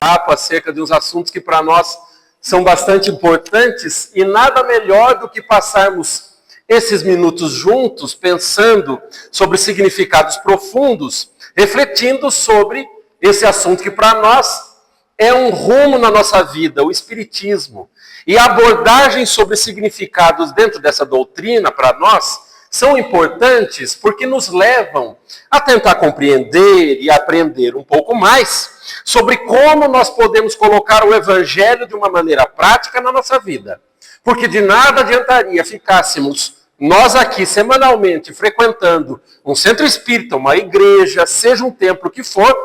papo acerca de uns assuntos que para nós são bastante importantes e nada melhor do que passarmos esses minutos juntos pensando sobre significados profundos, refletindo sobre esse assunto que para nós é um rumo na nossa vida, o Espiritismo. E a abordagem sobre significados dentro dessa doutrina para nós são importantes porque nos levam a tentar compreender e aprender um pouco mais sobre como nós podemos colocar o Evangelho de uma maneira prática na nossa vida. Porque de nada adiantaria ficássemos nós aqui semanalmente frequentando um centro espírita, uma igreja, seja um templo que for,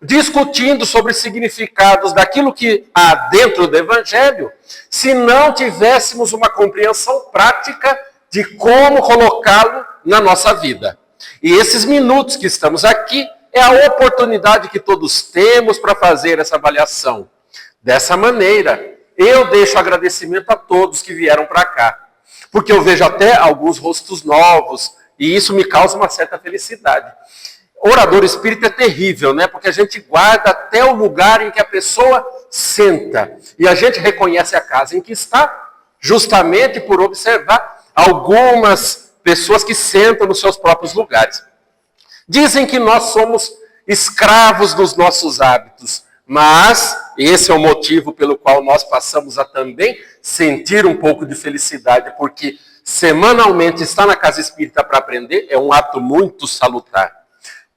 discutindo sobre significados daquilo que há dentro do Evangelho, se não tivéssemos uma compreensão prática de como colocá-lo na nossa vida. E esses minutos que estamos aqui é a oportunidade que todos temos para fazer essa avaliação. Dessa maneira, eu deixo agradecimento a todos que vieram para cá, porque eu vejo até alguns rostos novos e isso me causa uma certa felicidade. Orador espírita é terrível, né? Porque a gente guarda até o lugar em que a pessoa senta e a gente reconhece a casa em que está, justamente por observar algumas pessoas que sentam nos seus próprios lugares. Dizem que nós somos escravos dos nossos hábitos, mas esse é o motivo pelo qual nós passamos a também sentir um pouco de felicidade, porque semanalmente estar na casa espírita para aprender é um ato muito salutar.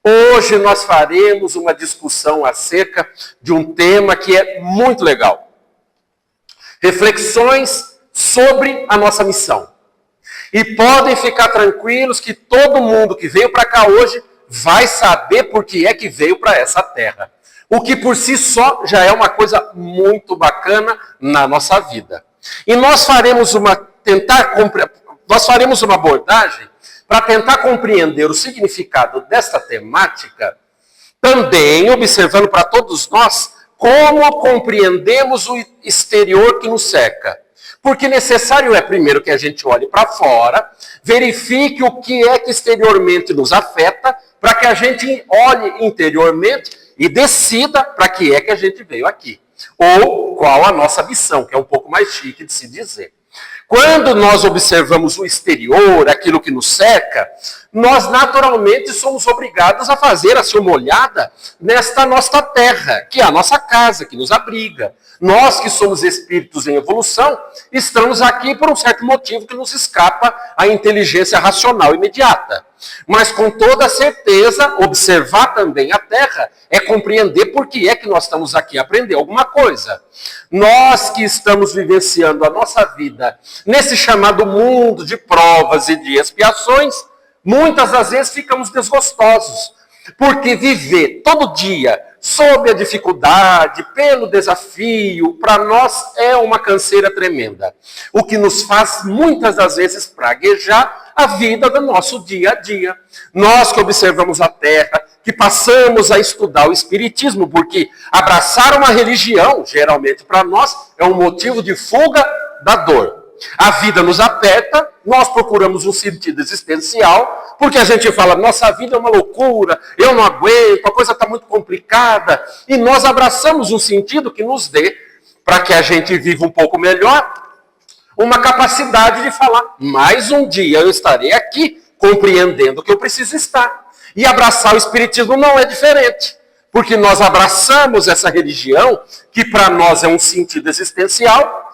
Hoje nós faremos uma discussão acerca de um tema que é muito legal. Reflexões sobre a nossa missão. E podem ficar tranquilos que todo mundo que veio para cá hoje vai saber por que é que veio para essa terra. O que por si só já é uma coisa muito bacana na nossa vida. E nós faremos uma abordagem para tentar compreender o significado desta temática, também observando para todos nós como compreendemos o exterior que nos cerca. Porque necessário é, primeiro, que a gente olhe para fora, verifique o que é que exteriormente nos afeta, para que a gente olhe interiormente e decida para que é que a gente veio aqui. Ou qual a nossa missão, que é um pouco mais chique de se dizer. Quando nós observamos o exterior, aquilo que nos cerca, nós naturalmente somos obrigados a fazer assim, uma olhada nesta nossa terra, que é a nossa casa, que nos abriga. Nós que somos espíritos em evolução, estamos aqui por um certo motivo que nos escapa à inteligência racional imediata. Mas com toda certeza, observar também a Terra é compreender por que é que nós estamos aqui, aprender alguma coisa. Nós que estamos vivenciando a nossa vida nesse chamado mundo de provas e de expiações, muitas das vezes ficamos desgostosos, porque viver todo dia sob a dificuldade, pelo desafio, para nós é uma canseira tremenda. O que nos faz muitas das vezes praguejar a vida do nosso dia a dia. Nós que observamos a Terra, que passamos a estudar o Espiritismo, porque abraçar uma religião, geralmente para nós, é um motivo de fuga da dor. A vida nos aperta, nós procuramos um sentido existencial, porque a gente fala, nossa vida é uma loucura, eu não aguento, a coisa está muito complicada, e nós abraçamos um sentido que nos dê, para que a gente viva um pouco melhor, uma capacidade de falar, mais um dia eu estarei aqui, compreendendo que eu preciso estar. E abraçar o Espiritismo não é diferente, porque nós abraçamos essa religião, que para nós é um sentido existencial,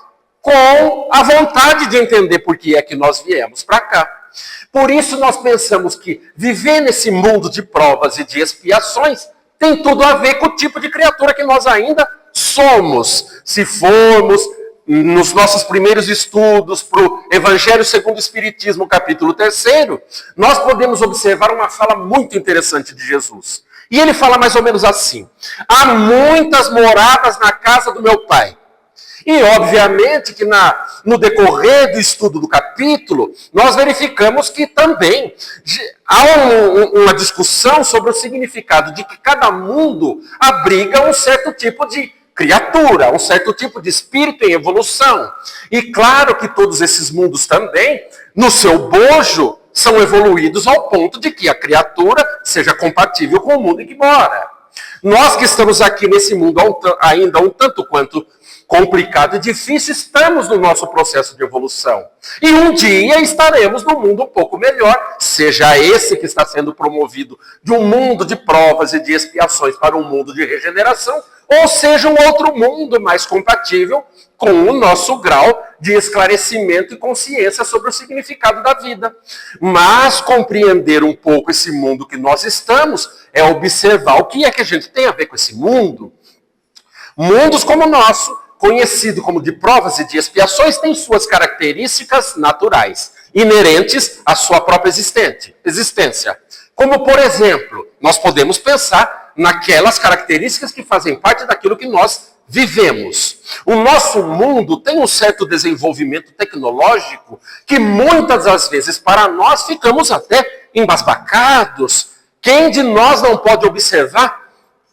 com a vontade de entender por que é que nós viemos para cá. Por isso nós pensamos que viver nesse mundo de provas e de expiações tem tudo a ver com o tipo de criatura que nós ainda somos. Se formos nos nossos primeiros estudos para o Evangelho segundo o Espiritismo, capítulo 3º, nós podemos observar uma fala muito interessante de Jesus. E ele fala mais ou menos assim: há muitas moradas na casa do meu Pai. E, obviamente, que no decorrer do estudo do capítulo, nós verificamos que também há uma discussão sobre o significado de que cada mundo abriga um certo tipo de criatura, um certo tipo de espírito em evolução. E claro que todos esses mundos também, no seu bojo, são evoluídos ao ponto de que a criatura seja compatível com o mundo em que mora. Nós que estamos aqui nesse mundo ainda um tanto quanto complicado e difícil, estamos no nosso processo de evolução. E um dia estaremos num mundo um pouco melhor, seja esse que está sendo promovido de um mundo de provas e de expiações para um mundo de regeneração, ou seja um outro mundo mais compatível com o nosso grau de esclarecimento e consciência sobre o significado da vida. Mas compreender um pouco esse mundo que nós estamos é observar o que é que a gente tem a ver com esse mundo. Mundos como o nosso, conhecido como de provas e de expiações, tem suas características naturais, inerentes à sua própria existência. Como, por exemplo, nós podemos pensar naquelas características que fazem parte daquilo que nós vivemos. O nosso mundo tem um certo desenvolvimento tecnológico que muitas das vezes para nós ficamos até embasbacados. Quem de nós não pode observar?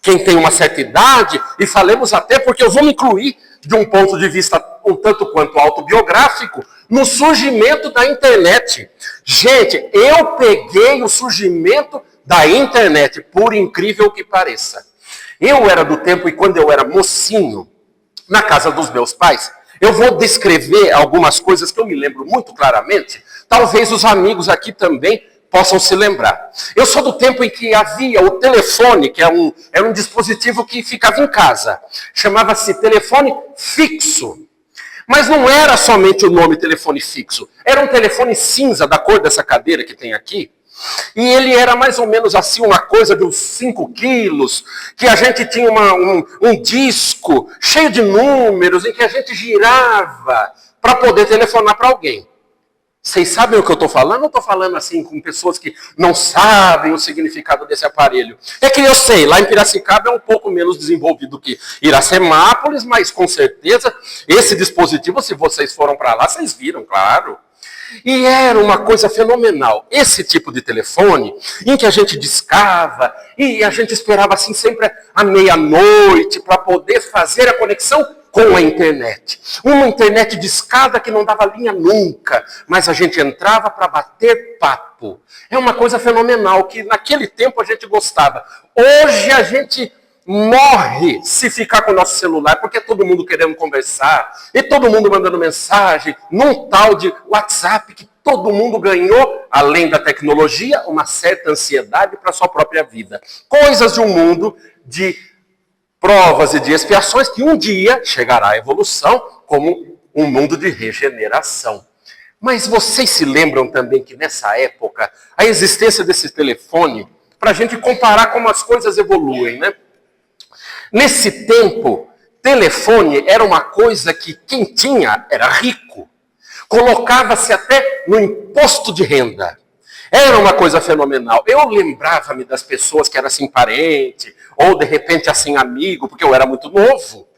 Quem tem uma certa idade, e falemos até porque eu vou me incluir de um ponto de vista um tanto quanto autobiográfico, no surgimento da internet. Gente, eu peguei o surgimento da internet, por incrível que pareça. Eu era do tempo, e quando eu era mocinho, na casa dos meus pais, eu vou descrever algumas coisas que eu me lembro muito claramente, talvez os amigos aqui também possam se lembrar. Eu sou do tempo em que havia o telefone, que era um dispositivo que ficava em casa. Chamava-se telefone fixo. Mas não era somente o nome telefone fixo. Era um telefone cinza, da cor dessa cadeira que tem aqui. E ele era mais ou menos assim, uma coisa de uns 5 quilos, que a gente tinha um disco cheio de números, em que a gente girava para poder telefonar para alguém. Vocês sabem o que eu estou falando? Eu estou falando assim com pessoas que não sabem o significado desse aparelho. É que eu sei, lá em Piracicaba é um pouco menos desenvolvido que Iracemápolis, mas com certeza esse dispositivo, se vocês foram para lá, vocês viram, claro. E era uma coisa fenomenal. Esse tipo de telefone, em que a gente discava, e a gente esperava assim sempre à meia-noite para poder fazer a conexão com a internet. Uma internet discada que não dava linha nunca, mas a gente entrava para bater papo. É uma coisa fenomenal que naquele tempo a gente gostava. Hoje a gente morre se ficar com o nosso celular, porque é todo mundo querendo conversar, e todo mundo mandando mensagem, num tal de WhatsApp que todo mundo ganhou, além da tecnologia, uma certa ansiedade para a sua própria vida. Coisas de um mundo de provas e de expiações que um dia chegará à evolução como um mundo de regeneração. Mas vocês se lembram também que nessa época, a existência desse telefone, para a gente comparar como as coisas evoluem, né? Nesse tempo, telefone era uma coisa que quem tinha era rico. Colocava-se até no imposto de renda. Era uma coisa fenomenal. Eu lembrava-me das pessoas que eram assim parente, ou de repente assim amigo, porque eu era muito novo,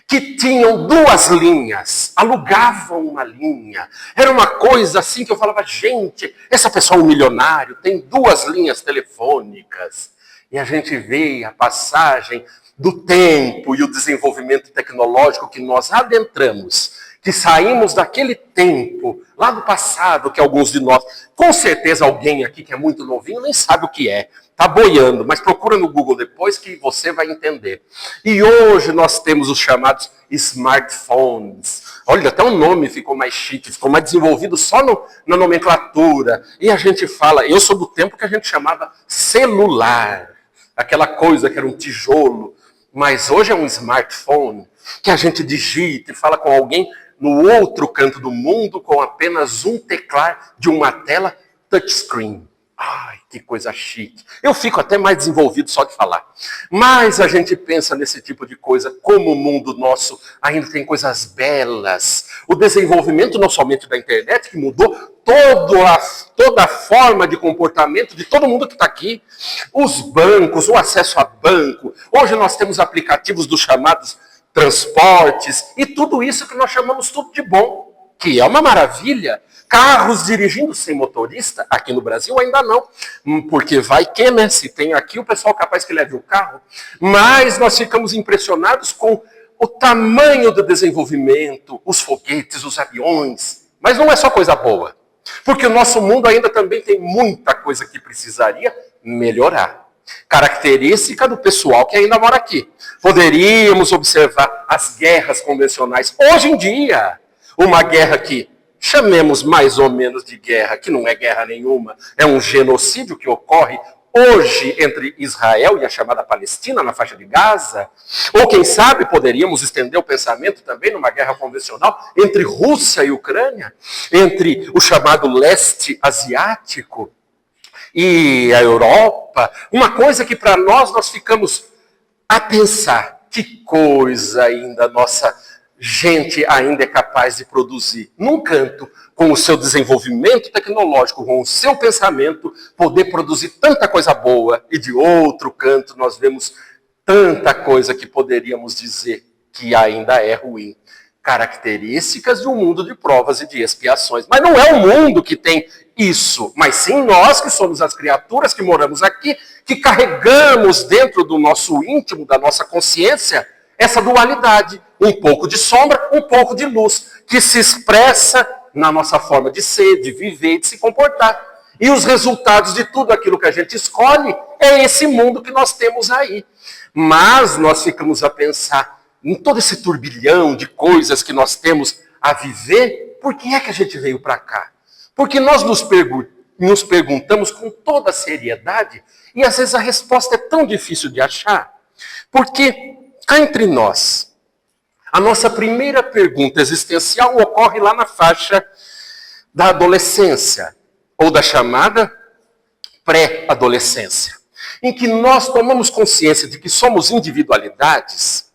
que tinham 2 linhas, alugavam uma linha. Era uma coisa assim que eu falava, gente, essa pessoa é um milionário, tem 2 linhas telefônicas. E a gente vê a passagem do tempo e o desenvolvimento tecnológico que nós adentramos, que saímos daquele tempo, lá do passado, que alguns de nós, com certeza alguém aqui que é muito novinho, nem sabe o que é, está boiando, mas procura no Google depois que você vai entender. E hoje nós temos os chamados smartphones. Olha, até o nome ficou mais chique, ficou mais desenvolvido só na nomenclatura. E a gente fala, eu sou do tempo que a gente chamava celular, aquela coisa que era um tijolo, mas hoje é um smartphone, que a gente digita e fala com alguém no outro canto do mundo com apenas um teclar de uma tela touchscreen. Ai, que coisa chique. Eu fico até mais desenvolvido só de falar. Mas a gente pensa nesse tipo de coisa, como o mundo nosso ainda tem belas. O desenvolvimento não somente da internet, que mudou toda a forma de comportamento de todo mundo que está aqui. Os bancos, o acesso a banco. Hoje nós temos aplicativos dos chamados transportes, e tudo isso que nós chamamos tudo de bom, que é uma maravilha. Carros dirigindo sem motorista, aqui no Brasil ainda não, porque vai que, né, se tem aqui o pessoal capaz que leve o carro, mas nós ficamos impressionados com o tamanho do desenvolvimento, os foguetes, os aviões, mas não é só coisa boa, porque o nosso mundo ainda também tem muita coisa que precisaria melhorar. Característica do pessoal que ainda mora aqui. Poderíamos observar as guerras convencionais. Hoje em dia, uma guerra que chamemos mais ou menos de guerra, que não é guerra nenhuma, é um genocídio que ocorre hoje entre Israel e a chamada Palestina, na faixa de Gaza. Ou quem sabe poderíamos estender o pensamento também numa guerra convencional entre Rússia e Ucrânia, entre o chamado leste asiático e a Europa. Uma coisa que para nós ficamos a pensar, que coisa ainda nossa gente ainda é capaz de produzir. Num canto, com o seu desenvolvimento tecnológico, com o seu pensamento, poder produzir tanta coisa boa. E de outro canto, nós vemos tanta coisa que poderíamos dizer que ainda é ruim. Características de um mundo de provas e de expiações. Mas não é o mundo que tem isso, mas sim nós que somos as criaturas que moramos aqui, que carregamos dentro do nosso íntimo, da nossa consciência, essa dualidade, um pouco de sombra, um pouco de luz, que se expressa na nossa forma de ser, de viver e de se comportar. E os resultados de tudo aquilo que a gente escolhe é esse mundo que nós temos aí. Mas nós ficamos a pensar em todo esse turbilhão de coisas que nós temos a viver, por que é que a gente veio para cá? Porque nós nos perguntamos com toda seriedade e às vezes a resposta é tão difícil de achar. Porque cá entre nós, a nossa primeira pergunta existencial ocorre lá na faixa da adolescência, ou da chamada pré-adolescência, em que nós tomamos consciência de que somos individualidades,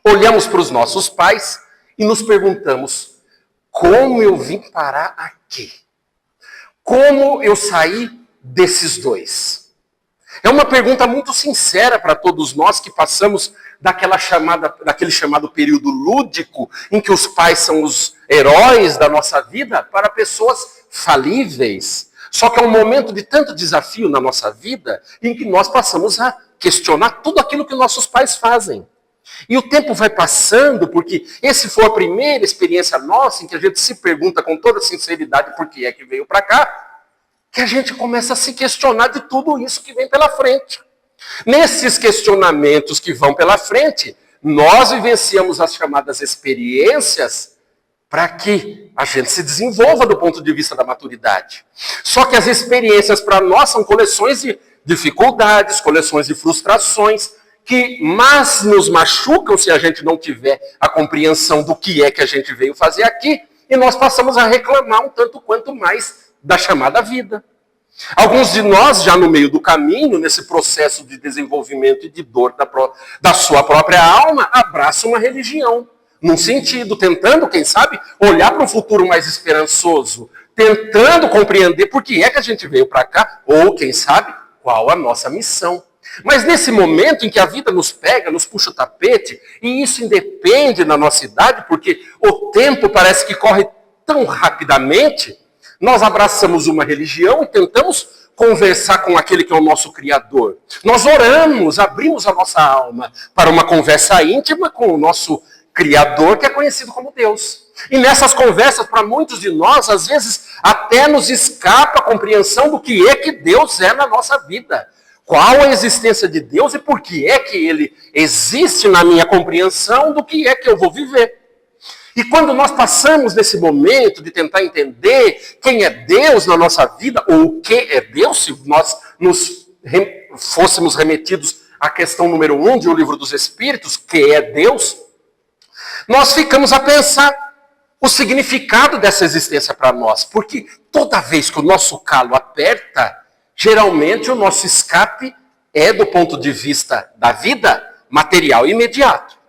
olhamos para os nossos pais e nos perguntamos: como eu vim parar aqui? Como eu saí desses dois? É uma pergunta muito sincera para todos nós que passamos daquele chamado período lúdico, em que os pais são os heróis da nossa vida, para pessoas falíveis. Só que é um momento de tanto desafio na nossa vida, em que nós passamos a questionar tudo aquilo que nossos pais fazem. E o tempo vai passando, porque esse foi a primeira experiência nossa, em que a gente se pergunta com toda sinceridade por que é que veio para cá, que a gente começa a se questionar de tudo isso que vem pela frente. Nesses questionamentos que vão pela frente, nós vivenciamos as chamadas experiências para que a gente se desenvolva do ponto de vista da maturidade. Só que as experiências para nós são coleções de dificuldades, coleções de frustrações, que mais nos machucam se a gente não tiver a compreensão do que é que a gente veio fazer aqui, e nós passamos a reclamar um tanto quanto mais da chamada vida. Alguns de nós, já no meio do caminho, nesse processo de desenvolvimento e de dor da sua própria alma, abraçam uma religião, num sentido, tentando, quem sabe, olhar para um futuro mais esperançoso, tentando compreender por que é que a gente veio para cá, ou, quem sabe, qual a nossa missão. Mas nesse momento em que a vida nos pega, nos puxa o tapete, e isso independe da nossa idade, porque o tempo parece que corre tão rapidamente, nós abraçamos uma religião e tentamos conversar com aquele que é o nosso Criador. Nós oramos, abrimos a nossa alma para uma conversa íntima com o nosso Criador, que é conhecido como Deus. E nessas conversas, para muitos de nós, às vezes até nos escapa a compreensão do que é que Deus é na nossa vida. Qual a existência de Deus e por que é que Ele existe na minha compreensão do que é que eu vou viver. E quando nós passamos nesse momento de tentar entender quem é Deus na nossa vida, ou o que é Deus, se nós fôssemos remetidos à questão número 1 de O Livro dos Espíritos, que é Deus, nós ficamos a pensar o significado dessa existência para nós. Porque toda vez que o nosso calo aperta, geralmente o nosso escape é do ponto de vista da vida material imediato.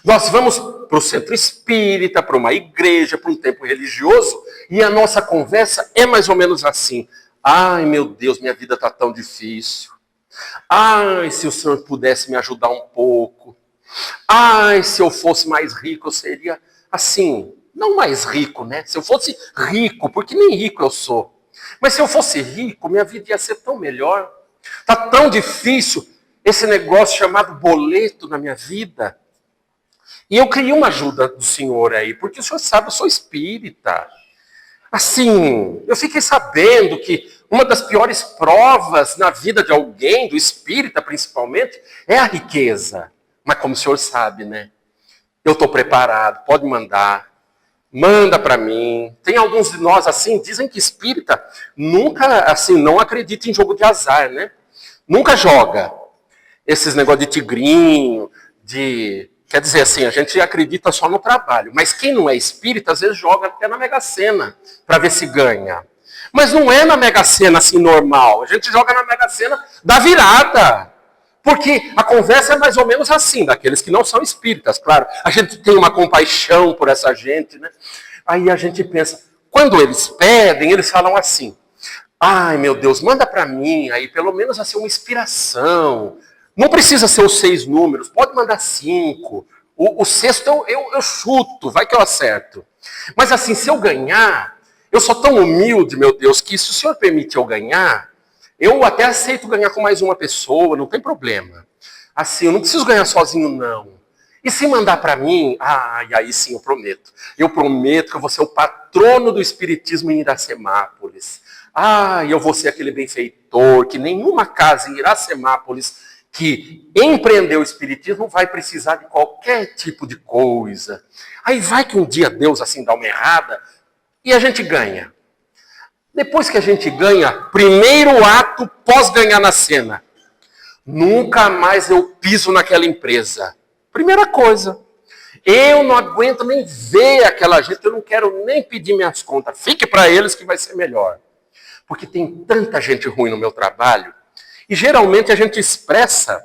Nós vamos para o centro espírita, para uma igreja, para um templo religioso, e a nossa conversa é mais ou menos assim: ai meu Deus, minha vida está tão difícil. Ai, se o Senhor pudesse me ajudar um pouco. Ai, se eu fosse mais rico, eu seria assim, não mais rico, né? Se eu fosse rico, porque nem rico eu sou. Mas se eu fosse rico, minha vida ia ser tão melhor. Está tão difícil esse negócio chamado boleto na minha vida. E eu queria uma ajuda do senhor aí, porque o senhor sabe, eu sou espírita. Assim, eu fiquei sabendo que uma das piores provas na vida de alguém, do espírita principalmente, é a riqueza. Mas como o senhor sabe, né? Eu estou preparado, pode mandar. Manda para mim. Tem alguns de nós assim, dizem que espírita nunca, assim, não acredita em jogo de azar, né? Nunca joga. Esses negócios de tigrinho, quer dizer assim, a gente acredita só no trabalho. Mas quem não é espírita, às vezes joga até na Mega Sena, para ver se ganha. Mas não é na Mega Sena assim normal. A gente joga na Mega Sena da virada. Porque a conversa é mais ou menos assim, daqueles que não são espíritas, claro. A gente tem uma compaixão por essa gente, né? Aí a gente pensa, quando eles pedem, eles falam assim, ai meu Deus, manda para mim aí pelo menos assim uma inspiração. Não precisa ser os 6 números, pode mandar 5. O sexto eu chuto, vai que eu acerto. Mas assim, se eu ganhar, eu sou tão humilde, meu Deus, que se o senhor permite eu ganhar, eu até aceito ganhar com mais uma pessoa, não tem problema. Assim, eu não preciso ganhar sozinho, não. E se mandar para mim, aí sim eu prometo. Eu prometo que eu vou ser o patrono do espiritismo em Iracemápolis. Eu vou ser aquele benfeitor, que nenhuma casa em Iracemápolis que empreendeu o espiritismo vai precisar de qualquer tipo de coisa. Aí vai que um dia Deus assim dá uma errada e a gente ganha. Depois que a gente ganha, primeiro ato pós ganhar na cena. Nunca mais eu piso naquela empresa. Primeira coisa. Eu não aguento nem ver aquela gente, eu não quero nem pedir minhas contas. Fique para eles que vai ser melhor. Porque tem tanta gente ruim no meu trabalho. E geralmente a gente expressa,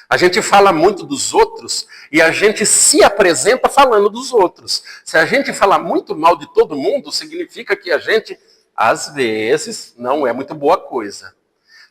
a gente fala muito dos outros e a gente se apresenta falando dos outros. Se a gente falar muito mal de todo mundo, significa que a gente, às vezes, não é muito boa coisa.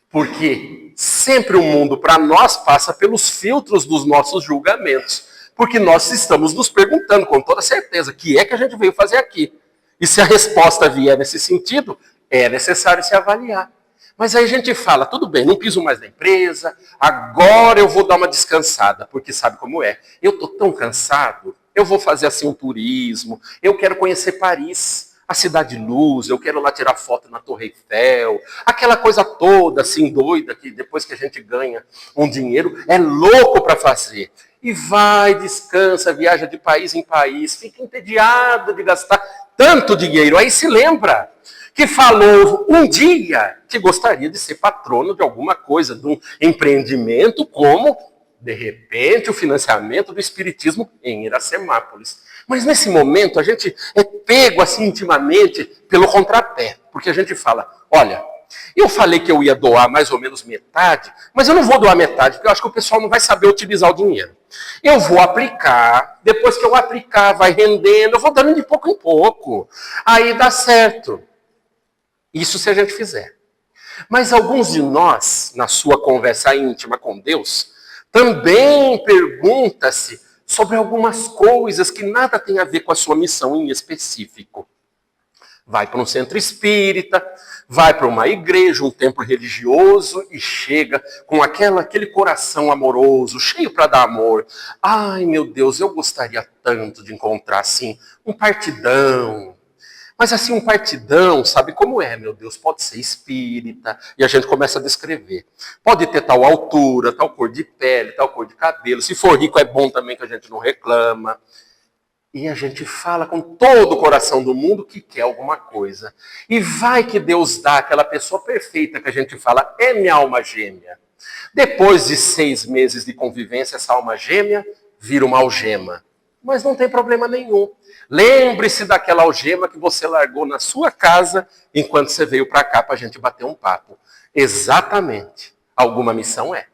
Porque sempre o mundo para nós passa pelos filtros dos nossos julgamentos. Porque nós estamos nos perguntando com toda certeza o que é que a gente veio fazer aqui. E se a resposta vier nesse sentido, é necessário se avaliar. Mas aí a gente fala, tudo bem, não piso mais na empresa, agora eu vou dar uma descansada, porque sabe como é? Eu estou tão cansado, eu vou fazer assim um turismo, eu quero conhecer Paris, a Cidade de Luz, eu quero lá tirar foto na Torre Eiffel, aquela coisa toda assim doida, que depois que a gente ganha um dinheiro, é louco para fazer. E vai, descansa, viaja de país em país, fica entediado de gastar tanto dinheiro, aí se lembra que falou um dia que gostaria de ser patrono de alguma coisa, de um empreendimento como, de repente, o financiamento do espiritismo em Iracemápolis. Mas nesse momento a gente é pego assim intimamente pelo contrapé, porque a gente fala, olha, eu falei que eu ia doar mais ou menos metade, mas eu não vou doar metade, porque eu acho que o pessoal não vai saber utilizar o dinheiro. Eu vou aplicar, depois que eu aplicar, vai rendendo, eu vou dando de pouco em pouco. Aí dá certo. Isso se a gente fizer. Mas alguns de nós, na sua conversa íntima com Deus, também pergunta-se sobre algumas coisas que nada tem a ver com a sua missão em específico. Vai para um centro espírita, vai para uma igreja, um templo religioso e chega com aquele coração amoroso, cheio para dar amor. Ai, meu Deus, eu gostaria tanto de encontrar assim um partidão. Mas assim, um partidão, sabe como é, meu Deus? Pode ser espírita, e a gente começa a descrever. Pode ter tal altura, tal cor de pele, tal cor de cabelo. Se for rico é bom também, que a gente não reclama. E a gente fala com todo o coração do mundo que quer alguma coisa. E vai que Deus dá aquela pessoa perfeita que a gente fala, é minha alma gêmea. Depois de 6 meses de convivência, essa alma gêmea vira uma algema. Mas não tem problema nenhum. Lembre-se daquela algema que você largou na sua casa enquanto você veio para cá para a gente bater um papo. Exatamente. Alguma missão é.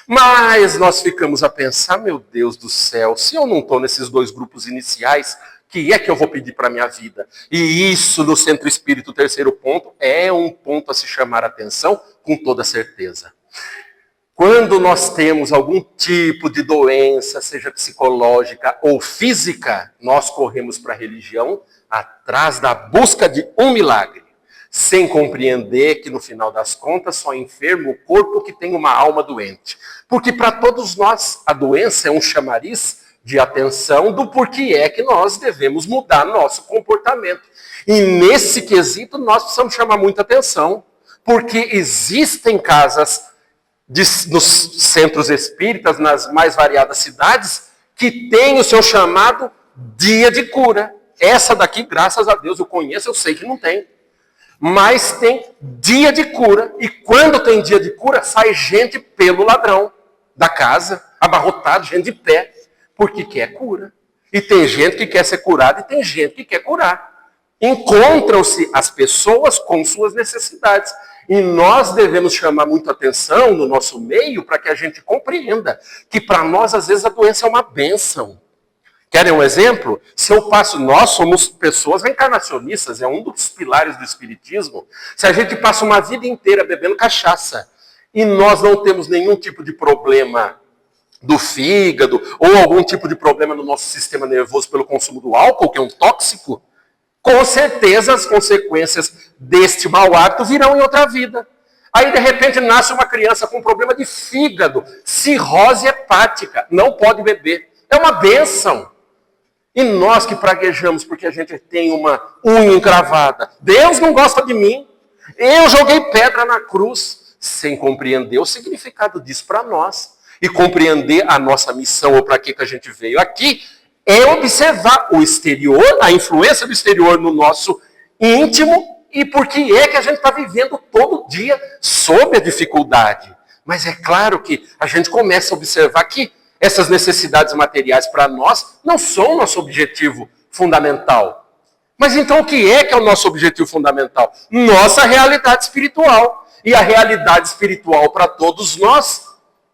Mas nós ficamos a pensar, meu Deus do céu, se eu não estou nesses 2 grupos iniciais, que é que eu vou pedir para a minha vida? E isso, no Centro Espírita, o 3º ponto, é um ponto a se chamar a atenção com toda certeza. Quando nós temos algum tipo de doença, seja psicológica ou física, nós corremos para a religião atrás da busca de um milagre, sem compreender que no final das contas só enferma o corpo que tem uma alma doente. Porque para todos nós a doença é um chamariz de atenção do porquê é que nós devemos mudar nosso comportamento. E nesse quesito nós precisamos chamar muita atenção. porque existem casas nos centros espíritas, nas mais variadas cidades, que tem o seu chamado dia de cura. Essa daqui, graças a Deus, eu conheço, eu sei que não tem. Mas tem dia de cura, e quando tem dia de cura, sai gente pelo ladrão da casa, abarrotado, gente de pé, porque quer cura. E tem gente que quer ser curada e tem gente que quer curar. Encontram-se as pessoas com suas necessidades. E nós devemos chamar muito atenção no nosso meio para que a gente compreenda que para nós, às vezes, a doença é uma bênção. Querem um exemplo? Se eu passo, nós somos pessoas reencarnacionistas, é um dos pilares do espiritismo. Se a gente passa uma vida inteira bebendo cachaça e nós não temos nenhum tipo de problema do fígado ou algum tipo de problema no nosso sistema nervoso pelo consumo do álcool, que é um tóxico, com certeza as consequências deste mau hábito virão em outra vida. Aí, de repente, nasce uma criança com problema de fígado, cirrose hepática, não pode beber. É uma bênção. E nós que praguejamos porque a gente tem uma unha encravada. Deus não gosta de mim. Eu joguei pedra na cruz, sem compreender o significado disso para nós. E compreender a nossa missão, ou para que a gente veio aqui, é observar o exterior, a influência do exterior no nosso íntimo, e por que é que a gente está vivendo todo dia sob a dificuldade. Mas é claro que a gente começa a observar que essas necessidades materiais para nós não são o nosso objetivo fundamental. Mas então o que é o nosso objetivo fundamental? Nossa realidade espiritual. E a realidade espiritual para todos nós,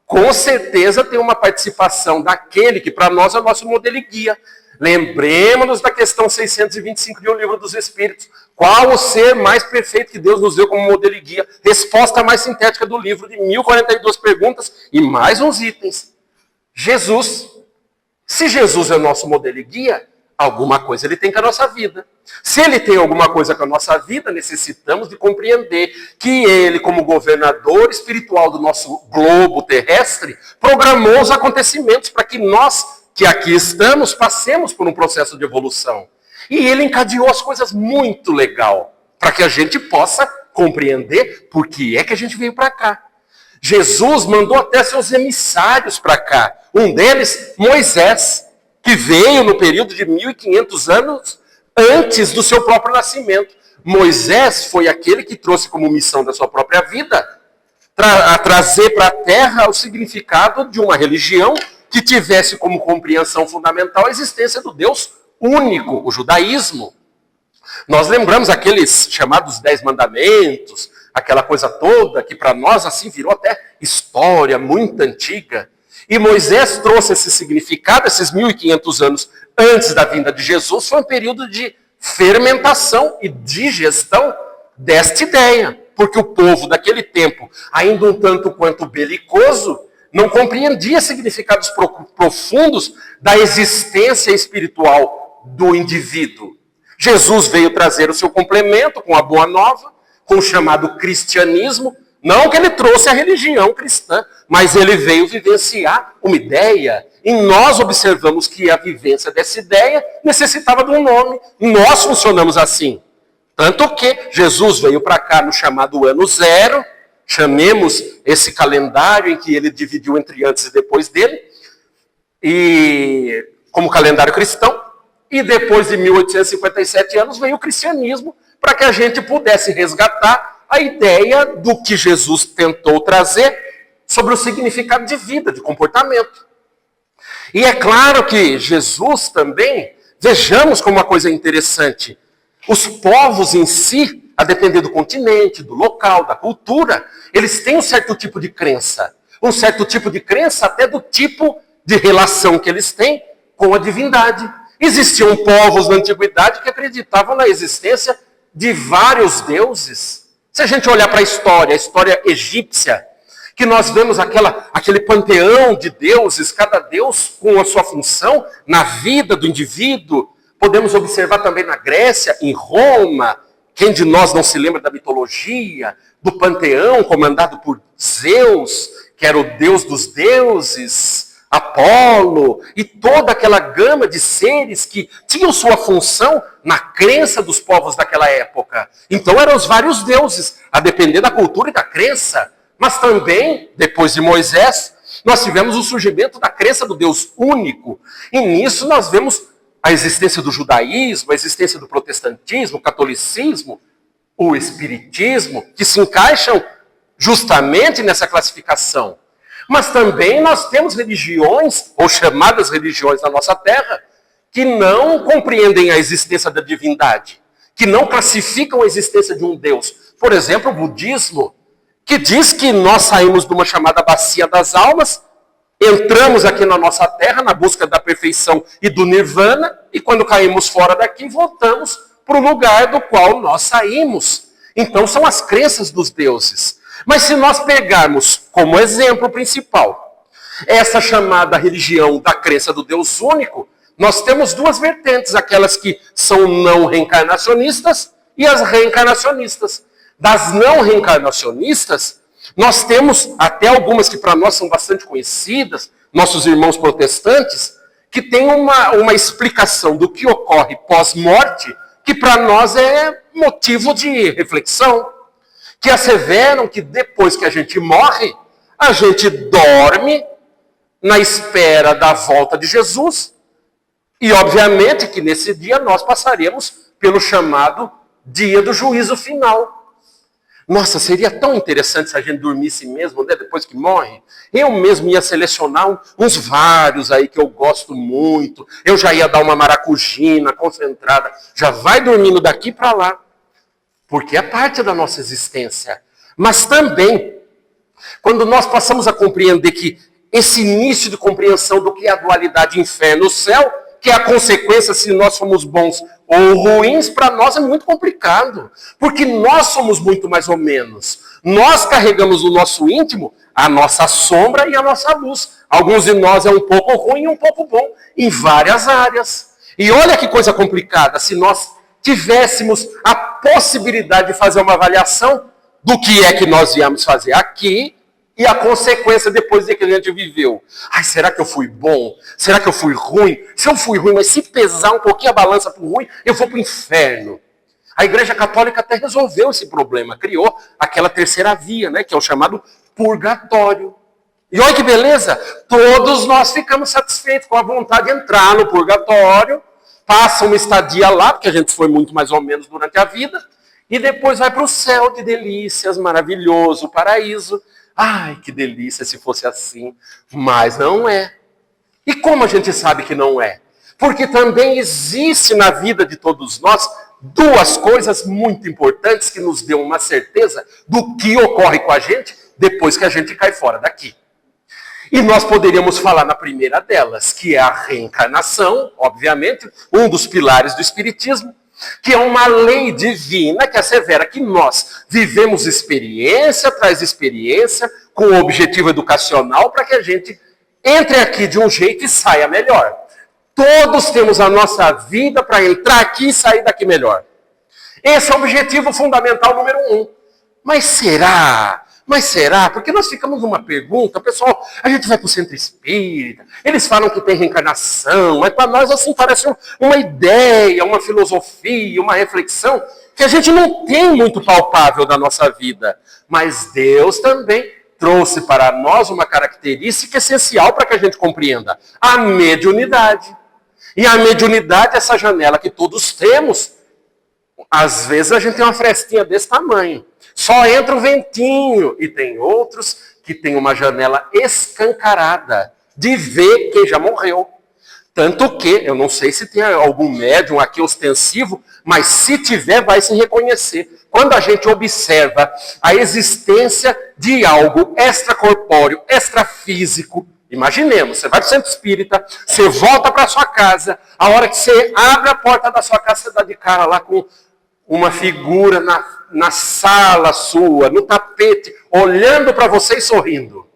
com certeza tem uma participação daquele que para nós é o nosso modelo e guia. Lembremos-nos da questão 625 de O Livro dos Espíritos. Qual o ser mais perfeito que Deus nos deu como modelo e guia? Resposta mais sintética do livro, de 1042 perguntas e mais uns itens. Jesus. Se Jesus é o nosso modelo e guia, alguma coisa ele tem com a nossa vida. Se ele tem alguma coisa com a nossa vida, necessitamos de compreender que ele, como governador espiritual do nosso globo terrestre, programou os acontecimentos para que nós, que aqui estamos, passemos por um processo de evolução. E ele encadeou as coisas muito legal, para que a gente possa compreender por que é que a gente veio para cá. Jesus mandou até seus emissários para cá. Um deles, Moisés, que veio no período de 1500 anos antes do seu próprio nascimento. Moisés foi aquele que trouxe como missão da sua própria vida a trazer para a terra o significado de uma religião que tivesse como compreensão fundamental a existência do Deus único, o judaísmo. Nós lembramos aqueles chamados 10 mandamentos, aquela coisa toda que para nós assim virou até história muito antiga. E Moisés trouxe esse significado, esses 1500 anos antes da vinda de Jesus, foi um período de fermentação e digestão desta ideia. Porque o povo daquele tempo, ainda um tanto quanto belicoso, não compreendia significados profundos da existência espiritual do indivíduo. Jesus veio trazer o seu complemento com a boa nova, com o chamado cristianismo. Não que ele trouxe a religião cristã, mas ele veio vivenciar uma ideia. E nós observamos que a vivência dessa ideia necessitava de um nome. Nós funcionamos assim. Tanto que Jesus veio para cá no chamado ano zero. Chamemos esse calendário em que ele dividiu entre antes e depois dele, e como calendário cristão. E depois de 1857 anos veio o cristianismo, para que a gente pudesse resgatar a ideia do que Jesus tentou trazer sobre o significado de vida, de comportamento. E é claro que Jesus também, vejamos como uma coisa interessante, os povos em si, a depender do continente, do local, da cultura, eles têm um certo tipo de crença. Um certo tipo de crença até do tipo de relação que eles têm com a divindade. Existiam povos na antiguidade que acreditavam na existência de vários deuses. Se a gente olhar para a história egípcia, que nós vemos aquele panteão de deuses, cada deus com a sua função na vida do indivíduo. Podemos observar também na Grécia, em Roma. Quem de nós não se lembra da mitologia, do panteão comandado por Zeus, que era o deus dos deuses, Apolo e toda aquela gama de seres que tinham sua função na crença dos povos daquela época. Então eram os vários deuses, a depender da cultura e da crença. Mas também, depois de Moisés, nós tivemos o surgimento da crença do Deus único. E nisso nós vemos a existência do judaísmo, a existência do protestantismo, o catolicismo, o espiritismo, que se encaixam justamente nessa classificação. Mas também nós temos religiões, ou chamadas religiões na nossa terra, que não compreendem a existência da divindade, que não classificam a existência de um Deus. Por exemplo, o budismo, que diz que nós saímos de uma chamada bacia das almas, entramos aqui na nossa terra na busca da perfeição e do nirvana, e quando caímos fora daqui, voltamos para o lugar do qual nós saímos. Então são as crenças dos deuses. Mas se nós pegarmos como exemplo principal essa chamada religião da crença do Deus único, nós temos duas vertentes, aquelas que são não reencarnacionistas e as reencarnacionistas. Das não reencarnacionistas, nós temos até algumas que para nós são bastante conhecidas, nossos irmãos protestantes, que têm uma explicação do que ocorre pós-morte, que para nós é motivo de reflexão. Que asseveram que depois que a gente morre, a gente dorme na espera da volta de Jesus. E obviamente que nesse dia nós passaremos pelo chamado dia do juízo final. Nossa, seria tão interessante se a gente dormisse mesmo, né, depois que morre. Eu mesmo ia selecionar uns vários aí que eu gosto muito. Eu já ia dar uma maracujina concentrada. Já vai dormindo daqui para lá. Porque é parte da nossa existência. Mas também, quando nós passamos a compreender que esse início de compreensão do que é a dualidade inferno-céu, que é a consequência se nós somos bons ou ruins, para nós é muito complicado. Porque nós somos muito mais ou menos. Nós carregamos no nosso íntimo a nossa sombra e a nossa luz. Alguns de nós é um pouco ruim e um pouco bom, em várias áreas. E olha que coisa complicada, se nós tivéssemos a possibilidade de fazer uma avaliação do que é que nós viemos fazer aqui e a consequência depois de que a gente viveu. Ai, será que eu fui bom? Será que eu fui ruim? Se eu fui ruim, mas se pesar um pouquinho a balança para o ruim, eu vou para o inferno. A Igreja Católica até resolveu esse problema, criou aquela terceira via, né, que é o chamado purgatório. E olha que beleza, todos nós ficamos satisfeitos com a vontade de entrar no purgatório, passa uma estadia lá, porque a gente foi muito mais ou menos durante a vida, e depois vai para o céu de delícias, maravilhoso, o paraíso. Ai, que delícia se fosse assim, mas não é. E como a gente sabe que não é? Porque também existe na vida de todos nós duas coisas muito importantes que nos dão uma certeza do que ocorre com a gente depois que a gente cai fora daqui. E nós poderíamos falar na primeira delas, que é a reencarnação, obviamente, um dos pilares do Espiritismo, que é uma lei divina que assevera que nós vivemos experiência atrás de experiência, com o objetivo educacional para que a gente entre aqui de um jeito e saia melhor. Todos temos a nossa vida para entrar aqui e sair daqui melhor. Esse é o objetivo fundamental número 1. Mas será? Mas será? Porque nós ficamos numa pergunta, pessoal, a gente vai para o centro espírita, eles falam que tem reencarnação, mas para nós assim parece uma ideia, uma filosofia, uma reflexão, que a gente não tem muito palpável da nossa vida. Mas Deus também trouxe para nós uma característica essencial para que a gente compreenda, a mediunidade. E a mediunidade é essa janela que todos temos. Às vezes a gente tem uma frestinha desse tamanho. Só entra o ventinho. E tem outros que têm uma janela escancarada de ver quem já morreu. Tanto que, eu não sei se tem algum médium aqui ostensivo, mas se tiver, vai se reconhecer. Quando a gente observa a existência de algo extracorpóreo, extrafísico, imaginemos, você vai para o centro espírita, você volta para sua casa, a hora que você abre a porta da sua casa, você dá de cara lá com uma figura na sala sua, no tapete, olhando para você e sorrindo.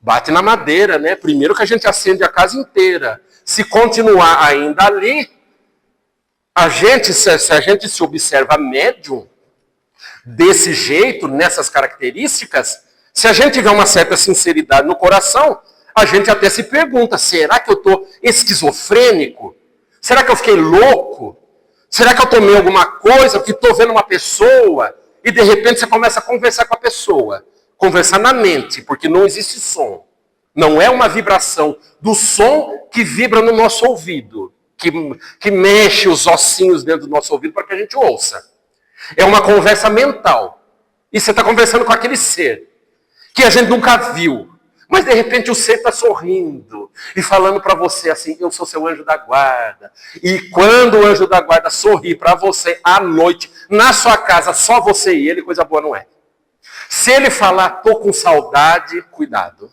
Bate na madeira, né? Primeiro que a gente acende a casa inteira. Se continuar ainda ali, se a gente se observa médium, desse jeito, nessas características, se a gente tiver uma certa sinceridade no coração, a gente até se pergunta, será que eu estou esquizofrênico? Será que eu fiquei louco? Será que eu tomei alguma coisa, que estou vendo uma pessoa, e de repente você começa a conversar com a pessoa. Conversar na mente, porque não existe som. Não é uma vibração do som que vibra no nosso ouvido, que mexe os ossinhos dentro do nosso ouvido para que a gente ouça. É uma conversa mental. E você está conversando com aquele ser que a gente nunca viu. Mas de repente o ser está sorrindo e falando para você assim, eu sou seu anjo da guarda. E quando o anjo da guarda sorri para você à noite, na sua casa, só você e ele, coisa boa não é. Se ele falar, tô com saudade, cuidado.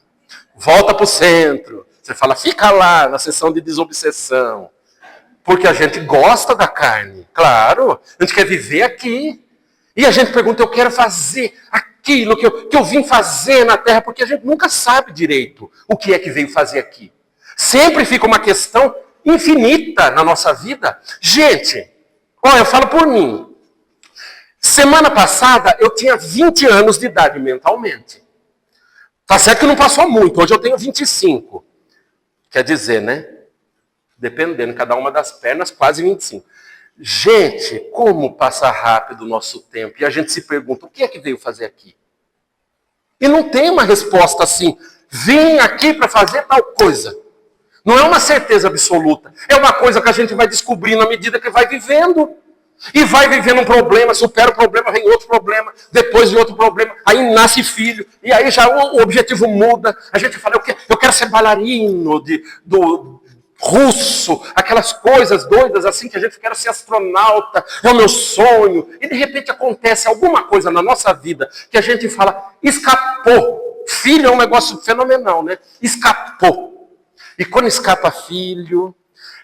Volta para o centro. Você fala, fica lá na sessão de desobsessão. Porque a gente gosta da carne, claro. A gente quer viver aqui. E a gente pergunta, eu quero fazer aquilo que eu vim fazer na Terra, porque a gente nunca sabe direito o que é que veio fazer aqui. Sempre fica uma questão infinita na nossa vida. Gente, olha, eu falo por mim. Semana passada eu tinha 20 anos de idade mentalmente. Tá certo que não passou muito, hoje eu tenho 25. Quer dizer, né? Dependendo, cada uma das pernas, quase 25. Gente, como passa rápido o nosso tempo. E a gente se pergunta, o que é que veio fazer aqui? E não tem uma resposta assim, vim aqui para fazer tal coisa. Não é uma certeza absoluta. É uma coisa que a gente vai descobrindo à medida que vai vivendo. E vai vivendo um problema, supera o problema, vem outro problema, depois de outro problema, aí nasce filho, e aí já o objetivo muda. A gente fala, eu quero ser bailarino do russo, aquelas coisas doidas assim, que a gente quer ser astronauta, é o meu sonho. E de repente acontece alguma coisa na nossa vida que a gente fala, escapou. Filho é um negócio fenomenal, né? Escapou. E quando escapa filho,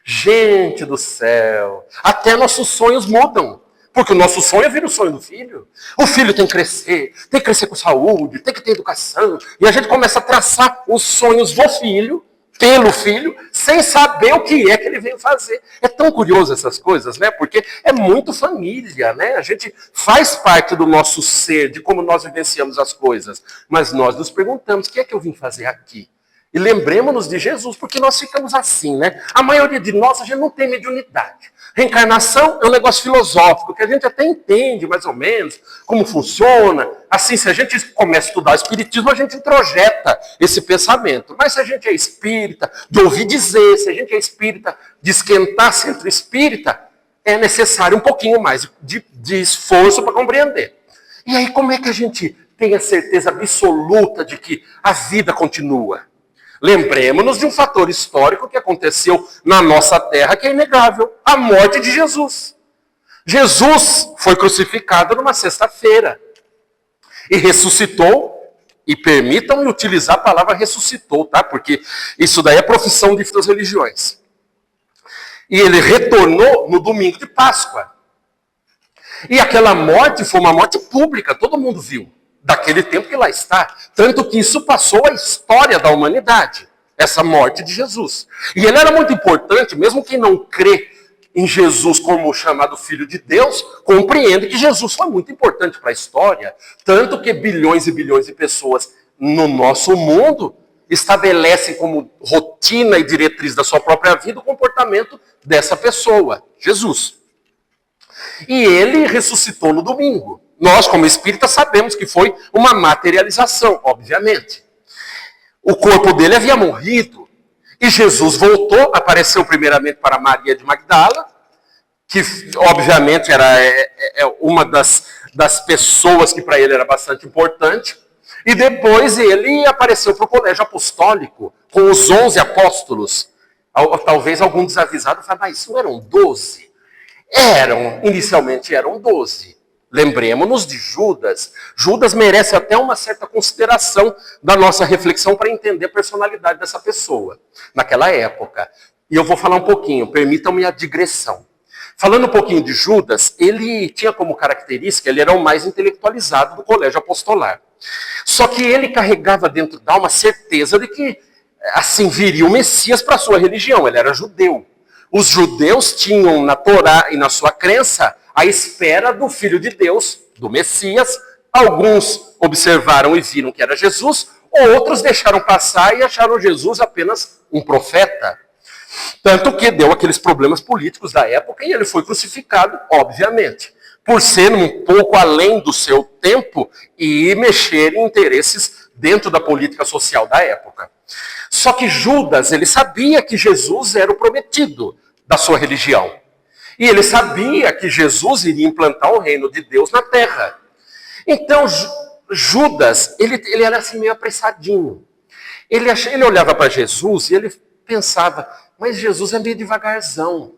gente do céu, até nossos sonhos mudam. Porque o nosso sonho vira o sonho do filho. O filho tem que crescer com saúde, tem que ter educação. E a gente começa a traçar os sonhos do filho, pelo filho, sem saber o que é que ele veio fazer. É tão curioso essas coisas, né? Porque é muito família, né? A gente faz parte do nosso ser, de como nós vivenciamos as coisas. Mas nós nos perguntamos, o que é que eu vim fazer aqui? E lembremos-nos de Jesus, porque nós ficamos assim, né? A maioria de nós, a gente não tem mediunidade. Reencarnação é um negócio filosófico, que a gente até entende mais ou menos como funciona. Assim, se a gente começa a estudar o espiritismo, a gente introjeta esse pensamento. Mas se a gente é espírita, de ouvir dizer, se a gente é espírita, de esquentar centro espírita, é necessário um pouquinho mais de esforço para compreender. E aí, como é que a gente tem a certeza absoluta de que a vida continua? Lembremos-nos de um fator histórico que aconteceu na nossa terra, que é inegável, a morte de Jesus. Jesus foi crucificado numa sexta-feira e ressuscitou, e permitam-me utilizar a palavra ressuscitou, tá? Porque isso daí é profissão de outras religiões. E ele retornou no domingo de Páscoa. E aquela morte foi uma morte pública, todo mundo viu. Daquele tempo que lá está. Tanto que isso passou a história da humanidade. Essa morte de Jesus. E ele era muito importante, mesmo quem não crê em Jesus como o chamado Filho de Deus, compreende que Jesus foi muito importante para a história. Tanto que bilhões e bilhões de pessoas no nosso mundo estabelecem como rotina e diretriz da sua própria vida o comportamento dessa pessoa, Jesus. E ele ressuscitou no domingo. Nós, como espíritas, sabemos que foi uma materialização, obviamente. O corpo dele havia morrido. E Jesus voltou, apareceu primeiramente para Maria de Magdala, que obviamente era uma das pessoas que para ele era bastante importante. E depois ele apareceu para o colégio apostólico, com os 11 apóstolos. Talvez algum desavisado fale, mas isso eram 12? Inicialmente eram 12. Lembremos-nos de Judas. Judas merece até uma certa consideração da nossa reflexão para entender a personalidade dessa pessoa, naquela época. E eu vou falar um pouquinho, permitam-me a digressão. Falando um pouquinho de Judas, ele tinha como característica, ele era o mais intelectualizado do colégio apostolar. Só que ele carregava dentro da alma a certeza de que, assim, viria o Messias para a sua religião, ele era judeu. Os judeus tinham na Torá e na sua crença a espera do Filho de Deus, do Messias. Alguns observaram e viram que era Jesus, Outros deixaram passar e acharam Jesus apenas um profeta. Tanto que deu aqueles problemas políticos da época e ele foi crucificado, obviamente, por ser um pouco além do seu tempo e mexer em interesses dentro da política social da época. Só que Judas, ele sabia que Jesus era o prometido da sua religião. E ele sabia que Jesus iria implantar o reino de Deus na terra. Então, Judas, ele era assim meio apressadinho. Ele olhava para Jesus e ele pensava, mas Jesus é meio devagarzão.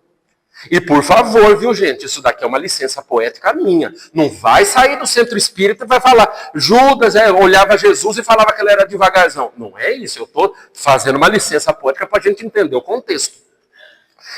E por favor, viu gente, isso daqui é uma licença poética minha. Não vai sair do centro espírita e vai falar, Judas olhava Jesus e falava que ele era devagarzão. Não é isso, eu estou fazendo uma licença poética para a gente entender o contexto.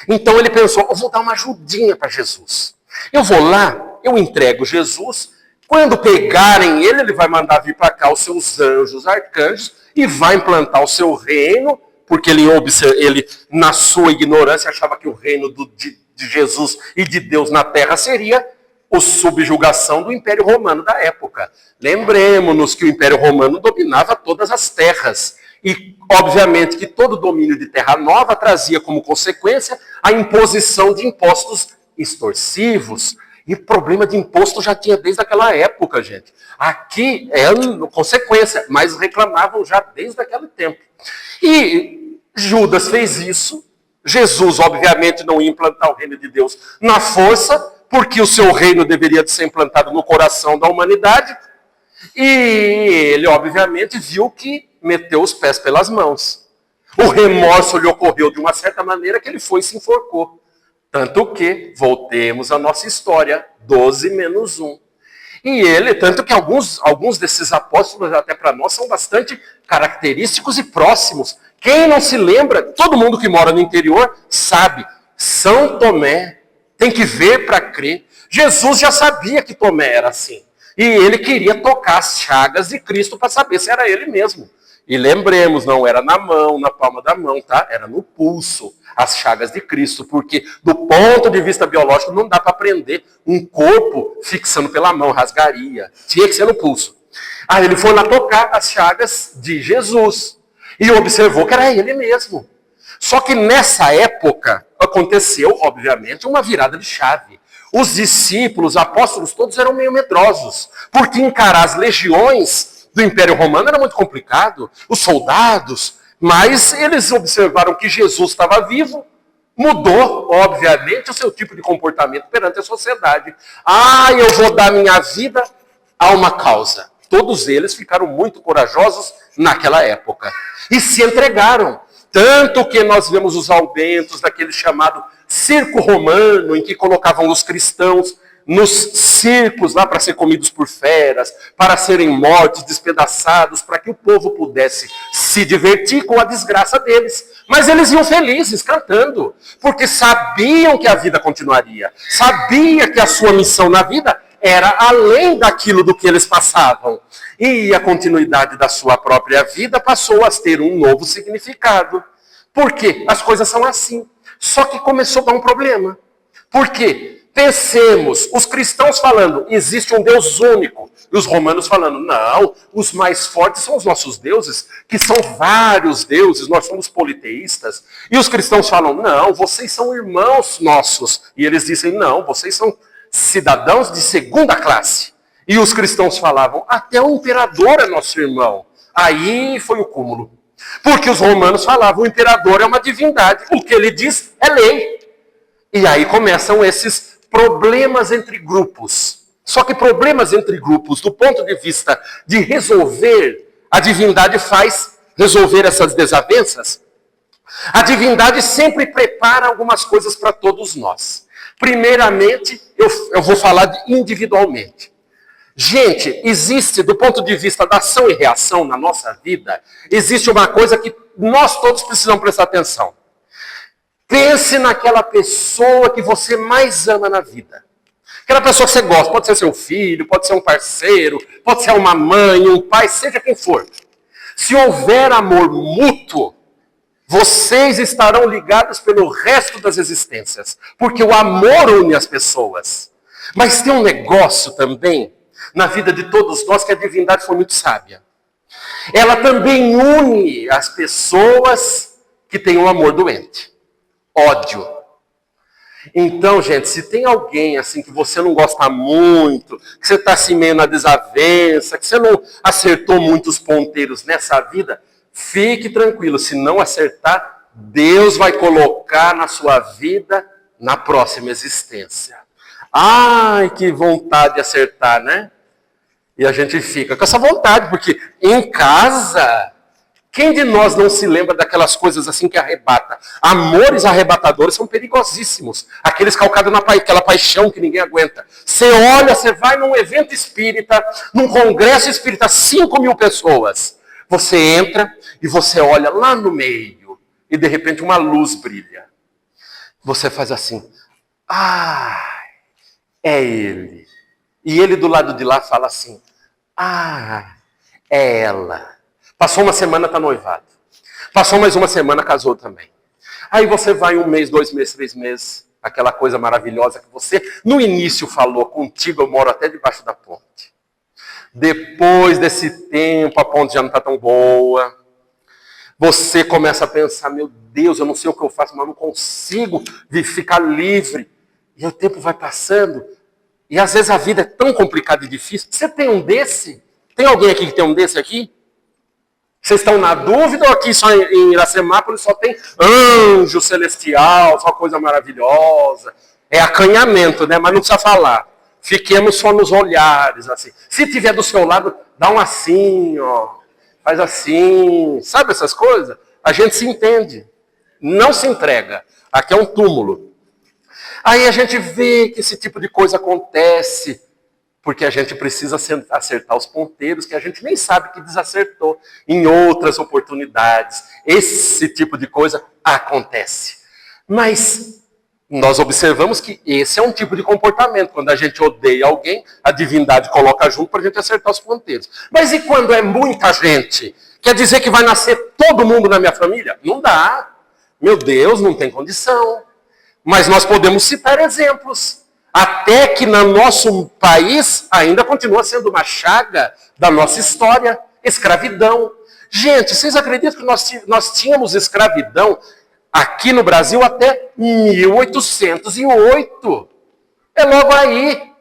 Então ele pensou, eu vou dar uma ajudinha para Jesus. Eu vou lá, eu entrego Jesus, quando pegarem ele, ele vai mandar vir para cá os seus anjos, arcanjos, e vai implantar o seu reino, porque ele, na sua ignorância, achava que o reino de Jesus e de Deus na terra seria a subjugação do Império Romano da época. Lembremos-nos que o Império Romano dominava todas as terras. E, obviamente, que todo domínio de terra nova trazia como consequência a imposição de impostos extorsivos. E problema de imposto já tinha desde aquela época, gente. Aqui é consequência, mas reclamavam já desde aquele tempo. E Judas fez isso. Jesus, obviamente, não ia implantar o reino de Deus na força, porque o seu reino deveria ser implantado no coração da humanidade. E ele, obviamente, viu que meteu os pés pelas mãos. O remorso lhe ocorreu de uma certa maneira que ele foi e se enforcou. Tanto que, voltemos à nossa história, 12 menos 1. E ele, tanto que alguns desses apóstolos, até para nós, são bastante característicos e próximos. Quem não se lembra, todo mundo que mora no interior sabe, São Tomé tem que ver para crer. Jesus já sabia que Tomé era assim. E ele queria tocar as chagas de Cristo para saber se era ele mesmo. E lembremos, não era na mão, na palma da mão, tá? Era no pulso, as chagas de Cristo. Porque do ponto de vista biológico não dá para prender um corpo fixando pela mão, rasgaria. Tinha que ser no pulso. Aí ele foi lá tocar as chagas de Jesus. E observou que era ele mesmo. Só que nessa época aconteceu, obviamente, uma virada de chave. Os discípulos, os apóstolos, todos eram meio medrosos. Porque encarar as legiões do Império Romano era muito complicado. Os soldados. Mas eles observaram que Jesus estava vivo. Mudou, obviamente, o seu tipo de comportamento perante a sociedade. Eu vou dar minha vida a uma causa. Todos eles ficaram muito corajosos naquela época. E se entregaram. Tanto que nós vemos os aumentos daquele chamado circo romano, em que colocavam os cristãos nos circos lá para ser comidos por feras, para serem mortos, despedaçados, para que o povo pudesse se divertir com a desgraça deles. Mas eles iam felizes, cantando, porque sabiam que a vida continuaria. Sabia que a sua missão na vida era além daquilo do que eles passavam. E a continuidade da sua própria vida passou a ter um novo significado. Por quê? As coisas são assim. Só que começou a dar um problema. Por quê? Pensemos, os cristãos falando, existe um Deus único. E os romanos falando, não, os mais fortes são os nossos deuses, que são vários deuses, nós somos politeístas. E os cristãos falam, não, vocês são irmãos nossos. E eles dizem, não, vocês são cidadãos de segunda classe. E os cristãos falavam, até o imperador é nosso irmão. Aí foi o cúmulo. Porque os romanos falavam, o imperador é uma divindade. O que ele diz é lei. E aí começam esses problemas entre grupos. Só que problemas entre grupos, do ponto de vista de resolver, a divindade faz resolver essas desavenças. A divindade sempre prepara algumas coisas para todos nós. Primeiramente, eu vou falar individualmente. Gente, existe, do ponto de vista da ação e reação na nossa vida, existe uma coisa que nós todos precisamos prestar atenção. Pense naquela pessoa que você mais ama na vida. Aquela pessoa que você gosta, pode ser seu filho, pode ser um parceiro, pode ser uma mãe, um pai, seja quem for. Se houver amor mútuo, vocês estarão ligados pelo resto das existências. Porque o amor une as pessoas. Mas tem um negócio também na vida de todos nós que a divindade foi muito sábia. Ela também une as pessoas que têm um amor doente. Ódio. Então, gente, se tem alguém assim que você não gosta muito, que você está assim meio na desavença, que você não acertou muitos ponteiros nessa vida, fique tranquilo, se não acertar, Deus vai colocar na sua vida na próxima existência. Ai, que vontade de acertar, né? E a gente fica com essa vontade, porque em casa, quem de nós não se lembra daquelas coisas assim que arrebata? Amores arrebatadores são perigosíssimos. Aqueles calcados naquela paixão que ninguém aguenta. Você olha, você vai num evento espírita, num congresso espírita, 5.000 pessoas. Você entra e você olha lá no meio e de repente uma luz brilha. Você faz assim, é ele. E ele do lado de lá fala assim, é ela. Passou uma semana, está noivado. Passou mais uma semana, casou também. Aí você vai 1 mês, 2 meses, 3 meses, aquela coisa maravilhosa que você no início falou, contigo eu moro até debaixo da ponte. Depois desse tempo, a ponte já não está tão boa. Você começa a pensar, meu Deus, eu não sei o que eu faço, mas eu não consigo ficar livre. E o tempo vai passando. E às vezes a vida é tão complicada e difícil. Você tem um desse? Tem alguém aqui que tem um desse aqui? Vocês estão na dúvida ou aqui só em Iracemápolis só tem anjo celestial, só coisa maravilhosa? É acanhamento, né? Mas não precisa falar. Fiquemos só nos olhares, assim. Se tiver do seu lado, dá um assim, ó. Faz assim. Sabe essas coisas? A gente se entende. Não se entrega. Aqui é um túmulo. Aí a gente vê que esse tipo de coisa acontece, porque a gente precisa acertar os ponteiros que a gente nem sabe que desacertou em outras oportunidades. Esse tipo de coisa acontece. Mas nós observamos que esse é um tipo de comportamento. Quando a gente odeia alguém, a divindade coloca junto para a gente acertar os ponteiros. Mas e quando é muita gente? Quer dizer que vai nascer todo mundo na minha família? Não dá. Meu Deus, não tem condição. Mas nós podemos citar exemplos. Até que no nosso país ainda continua sendo uma chaga da nossa história, escravidão. Gente, vocês acreditam que nós tínhamos escravidão aqui no Brasil até 1808? É logo aí.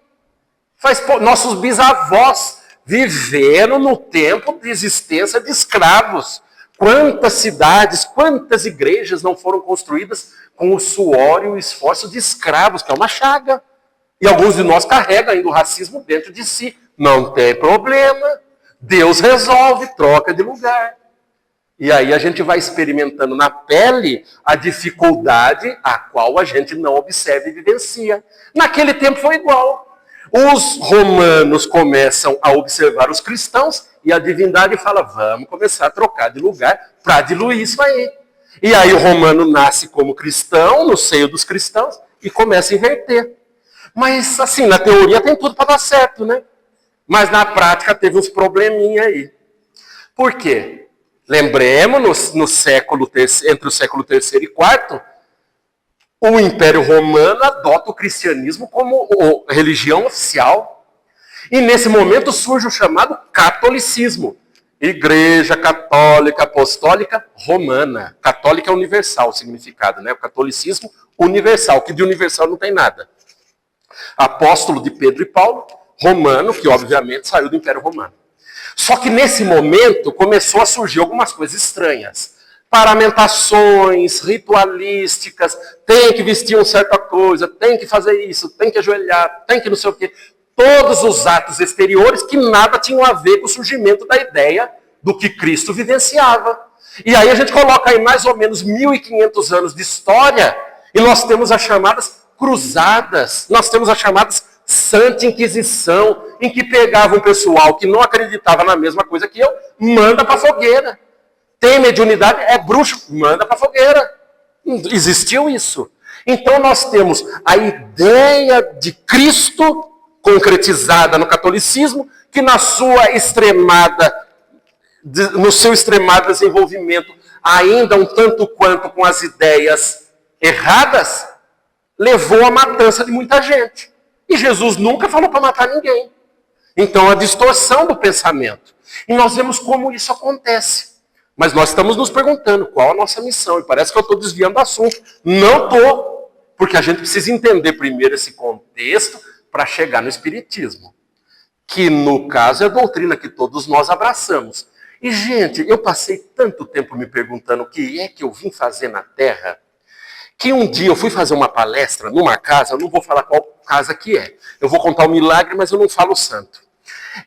Nossos bisavós viveram no tempo de existência de escravos. Quantas cidades, quantas igrejas não foram construídas com o suor e o esforço de escravos, que é uma chaga. E alguns de nós carregam ainda o racismo dentro de si. Não tem problema. Deus resolve, troca de lugar. E aí a gente vai experimentando na pele a dificuldade a qual a gente não observa e vivencia. Naquele tempo foi igual. Os romanos começam a observar os cristãos e a divindade fala, vamos começar a trocar de lugar para diluir isso aí. E aí o romano nasce como cristão, no seio dos cristãos, e começa a inverter. Mas, assim, na teoria tem tudo para dar certo, né? Mas na prática teve uns probleminha aí. Por quê? Lembremos, no século III, entre o século III e IV, o Império Romano adota o cristianismo como religião oficial. E nesse momento surge o chamado catolicismo. Igreja Católica Apostólica Romana. Católica é universal o significado, né? O catolicismo universal, que de universal não tem nada. Apóstolo de Pedro e Paulo, romano, que obviamente saiu do Império Romano. Só que nesse momento começou a surgir algumas coisas estranhas. Paramentações, ritualísticas, tem que vestir uma certa coisa, tem que fazer isso, tem que ajoelhar, tem que não sei o quê. Todos os atos exteriores que nada tinham a ver com o surgimento da ideia do que Cristo vivenciava. E aí a gente coloca aí mais ou menos 1.500 anos de história e nós temos as chamadas cruzadas, nós temos as chamadas Santa Inquisição, em que pegavam um pessoal que não acreditava na mesma coisa que eu, manda para a fogueira. Tem mediunidade, é bruxo, manda para a fogueira. Existiu isso. Então nós temos a ideia de Cristo concretizada no catolicismo, que no seu extremado desenvolvimento, ainda um tanto quanto com as ideias erradas, levou à matança de muita gente. E Jesus nunca falou para matar ninguém. Então, a distorção do pensamento. E nós vemos como isso acontece. Mas nós estamos nos perguntando qual a nossa missão. E parece que eu estou desviando do assunto. Não estou. Porque a gente precisa entender primeiro esse contexto para chegar no Espiritismo. Que, no caso, é a doutrina que todos nós abraçamos. E, gente, eu passei tanto tempo me perguntando o que é que eu vim fazer na Terra, que um dia eu fui fazer uma palestra numa casa, eu não vou falar qual casa que é. Eu vou contar o milagre, mas eu não falo o santo.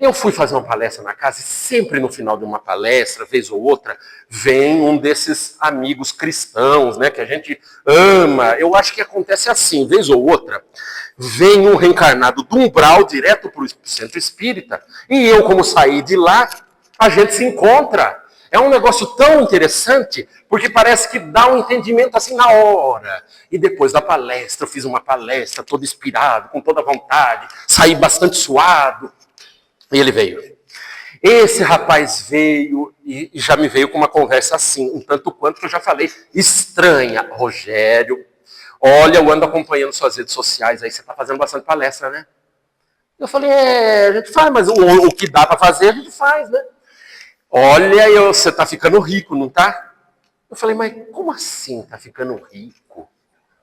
Eu fui fazer uma palestra na casa e sempre no final de uma palestra, vez ou outra, vem um desses amigos cristãos, né, que a gente ama. Eu acho que acontece assim, vez ou outra, vem um reencarnado do umbral direto para o centro espírita, e eu, como saí de lá, a gente se encontra. É um negócio tão interessante, porque parece que dá um entendimento assim na hora. E depois da palestra, eu fiz uma palestra todo inspirado, com toda vontade, saí bastante suado. E ele veio. Esse rapaz veio e já me veio com uma conversa assim, um tanto quanto que eu já falei, estranha. Rogério, olha, eu ando acompanhando suas redes sociais, aí você está fazendo bastante palestra, né? Eu falei, a gente faz, mas o que dá para fazer, a gente faz, né? Olha, você está ficando rico, não tá? Eu falei, mas como assim está ficando rico?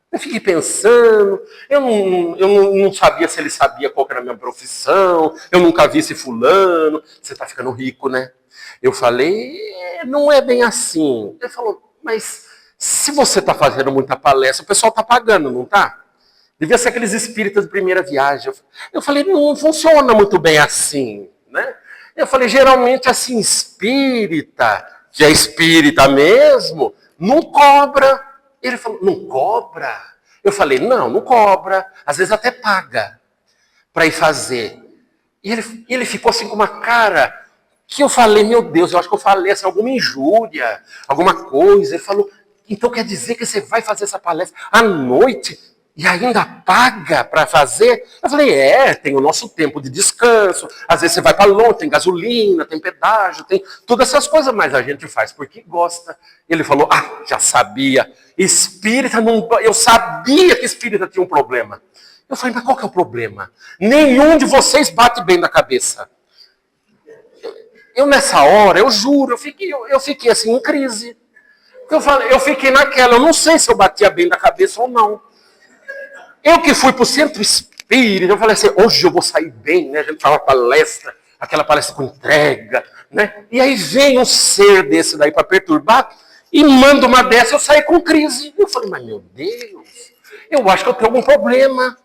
Eu fiquei pensando, eu não sabia se ele sabia qual era a minha profissão, eu nunca vi esse fulano, você está ficando rico, né? Eu falei, não é bem assim. Ele falou, mas se você está fazendo muita palestra, o pessoal está pagando, não tá? Devia ser aqueles espíritas de primeira viagem. Eu falei, não funciona muito bem assim, né? Eu falei, geralmente assim, espírita, que é espírita mesmo, não cobra. Ele falou, não cobra? Eu falei, não cobra. Às vezes até paga para ir fazer. E ele ficou assim com uma cara que eu falei, meu Deus, eu acho que eu falei assim, alguma injúria, alguma coisa. Ele falou, então quer dizer que você vai fazer essa palestra à noite e ainda paga para fazer? Eu falei, tem o nosso tempo de descanso. Às vezes você vai para longe, tem gasolina, tem pedágio, tem todas essas coisas, mas a gente faz porque gosta. Ele falou, já sabia. Espírita, não, eu sabia que espírita tinha um problema. Eu falei, mas qual que é o problema? Nenhum de vocês bate bem na cabeça. Eu nessa hora, eu juro, eu fiquei assim em crise. Eu fiquei naquela, eu não sei se eu batia bem na cabeça ou não. Eu que fui para o centro espírita, eu falei assim, hoje eu vou sair bem, né? A gente fala palestra, aquela palestra com entrega, né? E aí vem um ser desse daí para perturbar e manda uma dessa, eu saí com crise. Eu falei, mas meu Deus, eu acho que eu tenho algum problema.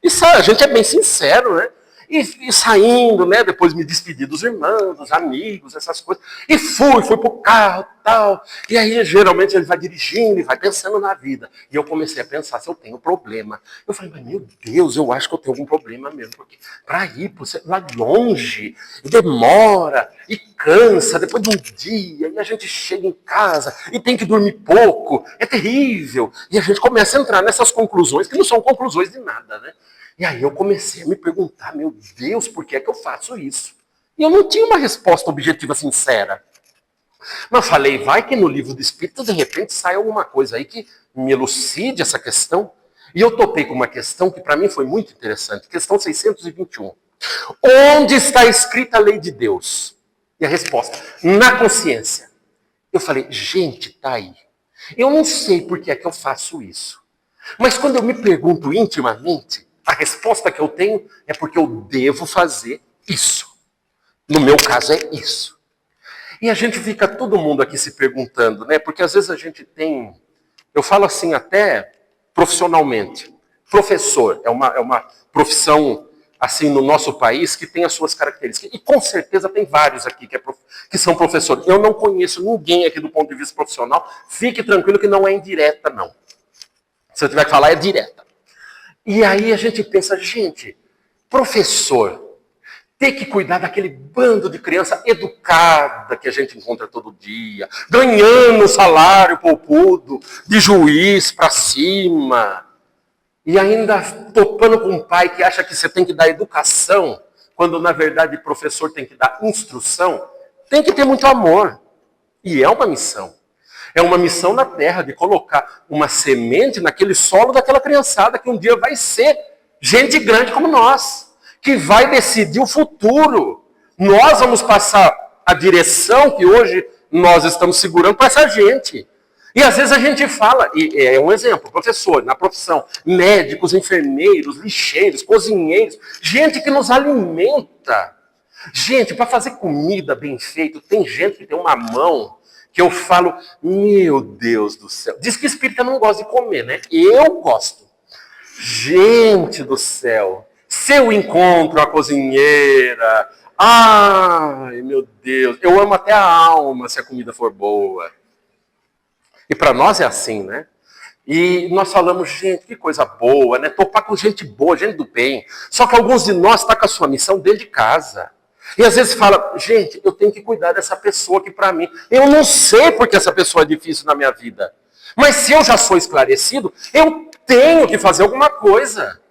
Isso a gente é bem sincero, né? E saindo, né? Depois me despedi dos irmãos, dos amigos, essas coisas. E fui pro carro e tal. E aí, geralmente, ele vai dirigindo e vai pensando na vida. E eu comecei a pensar se eu tenho problema. Eu falei, mas meu Deus, eu acho que eu tenho algum problema mesmo. Porque para ir lá longe, demora, e cansa, depois de um dia, e a gente chega em casa e tem que dormir pouco. É terrível. E a gente começa a entrar nessas conclusões, que não são conclusões de nada, né? E aí eu comecei a me perguntar, meu Deus, por que é que eu faço isso? E eu não tinha uma resposta objetiva sincera. Mas falei, vai que no livro do Espírito, de repente, sai alguma coisa aí que me elucide essa questão. E eu topei com uma questão que para mim foi muito interessante, questão 621. Onde está escrita a lei de Deus? E a resposta, na consciência. Eu falei, gente, tá aí. Eu não sei por que é que eu faço isso. Mas quando eu me pergunto intimamente, a resposta que eu tenho é porque eu devo fazer isso. No meu caso é isso. E a gente fica todo mundo aqui se perguntando, né? Porque às vezes a gente tem, eu falo assim até profissionalmente, professor é uma profissão assim no nosso país que tem as suas características. E com certeza tem vários aqui que são professores. Eu não conheço ninguém aqui do ponto de vista profissional. Fique tranquilo que não é indireta, não. Se eu tiver que falar, é direta. E aí a gente pensa, gente, professor, ter que cuidar daquele bando de criança educada que a gente encontra todo dia, ganhando salário poupudo, de juiz para cima, e ainda topando com um pai que acha que você tem que dar educação, quando na verdade o professor tem que dar instrução, tem que ter muito amor. E é uma missão. É uma missão na terra de colocar uma semente naquele solo daquela criançada que um dia vai ser gente grande como nós. que vai decidir o futuro. Nós vamos passar a direção que hoje nós estamos segurando para essa gente. E às vezes a gente fala, e é um exemplo, professor, na profissão, médicos, enfermeiros, lixeiros, cozinheiros, gente que nos alimenta. Gente, para fazer comida bem feita, tem gente que tem uma mão que eu falo, meu Deus do céu. Diz que espírita não gosta de comer, né? Eu gosto. Gente do céu, se eu encontro a cozinheira, ai meu Deus, eu amo até a alma se a comida for boa. E para nós é assim, né? E nós falamos, gente, que coisa boa, né? Topar com gente boa, gente do bem. Só que alguns de nós estão com a sua missão dentro de casa. E às vezes fala, gente, eu tenho que cuidar dessa pessoa aqui para mim. Eu não sei porque essa pessoa é difícil na minha vida. Mas se eu já sou esclarecido, eu tenho que fazer alguma coisa.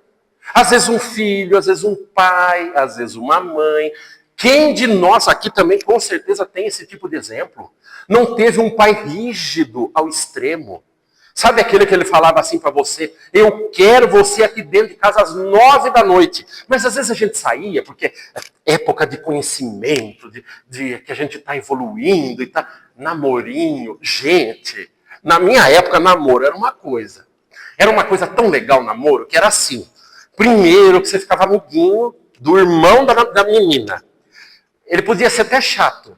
Às vezes um filho, às vezes um pai, às vezes uma mãe. Quem de nós aqui também com certeza tem esse tipo de exemplo? Não teve um pai rígido ao extremo. Sabe aquele que ele falava assim para você? Eu quero você aqui dentro de casa às 9 da noite. Mas às vezes a gente saía, porque é época de conhecimento, de que a gente está evoluindo e está namorinho. Gente, na minha época namoro era uma coisa. Era uma coisa tão legal namoro que era assim. Primeiro que você ficava amiguinho do irmão da menina. Ele podia ser até chato.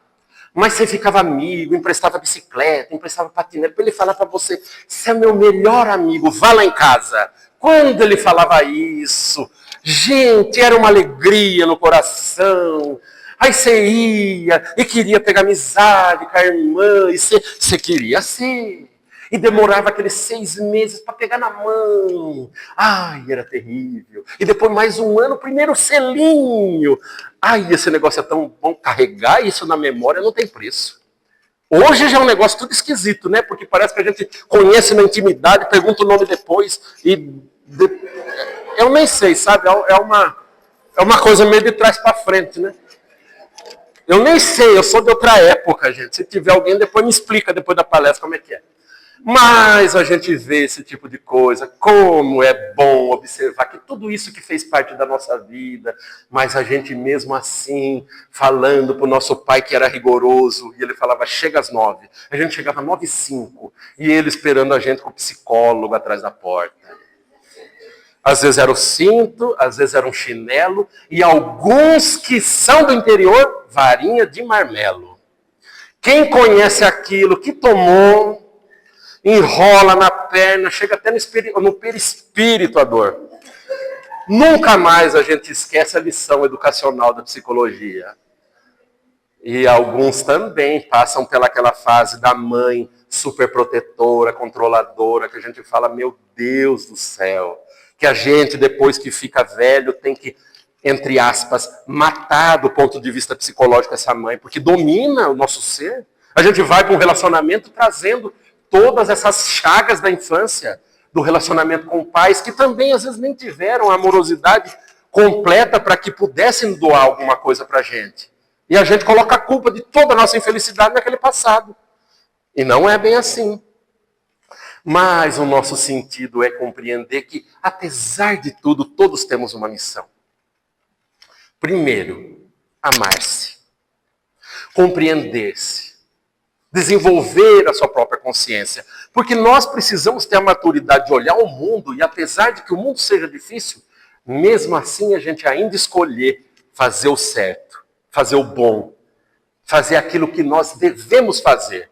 Mas você ficava amigo, emprestava bicicleta, emprestava patinete, para ele falar para você, você é meu melhor amigo, vá lá em casa. Quando ele falava isso, gente, era uma alegria no coração. Aí você ia e queria pegar amizade com a irmã, e você queria ser. E demorava aqueles 6 meses para pegar na mão. Ai, era terrível. E depois mais um ano, primeiro selinho. Ai, esse negócio é tão bom. Carregar isso na memória não tem preço. Hoje já é um negócio tudo esquisito, né? Porque parece que a gente conhece na intimidade, pergunta o nome depois. Eu nem sei, sabe? É uma coisa meio de trás para frente, né? Eu nem sei, eu sou de outra época, gente. Se tiver alguém, depois me explica, depois da palestra, como é que é. Mas a gente vê esse tipo de coisa, como é bom observar que tudo isso que fez parte da nossa vida, mas a gente mesmo assim, falando para o nosso pai que era rigoroso, e ele falava, chega às 9. A gente chegava às 9h05, e ele esperando a gente com o psicólogo atrás da porta. Às vezes era o cinto, às vezes era um chinelo, e alguns que são do interior, varinha de marmelo. Quem conhece aquilo que tomou, enrola na perna, chega até no perispírito a dor. Nunca mais a gente esquece a lição educacional da psicologia. E alguns também passam pelaquela fase da mãe superprotetora, controladora, que a gente fala, meu Deus do céu, que a gente, depois que fica velho, tem que, entre aspas, matar do ponto de vista psicológico essa mãe, porque domina o nosso ser. A gente vai para um relacionamento trazendo todas essas chagas da infância, do relacionamento com pais, que também às vezes nem tiveram a amorosidade completa para que pudessem doar alguma coisa para a gente. E a gente coloca a culpa de toda a nossa infelicidade naquele passado. E não é bem assim. Mas o nosso sentido é compreender que, apesar de tudo, todos temos uma missão. Primeiro, amar-se. Compreender-se. Desenvolver a sua própria consciência. Porque nós precisamos ter a maturidade de olhar o mundo e apesar de que o mundo seja difícil, mesmo assim a gente ainda escolher fazer o certo, fazer o bom, fazer aquilo que nós devemos fazer.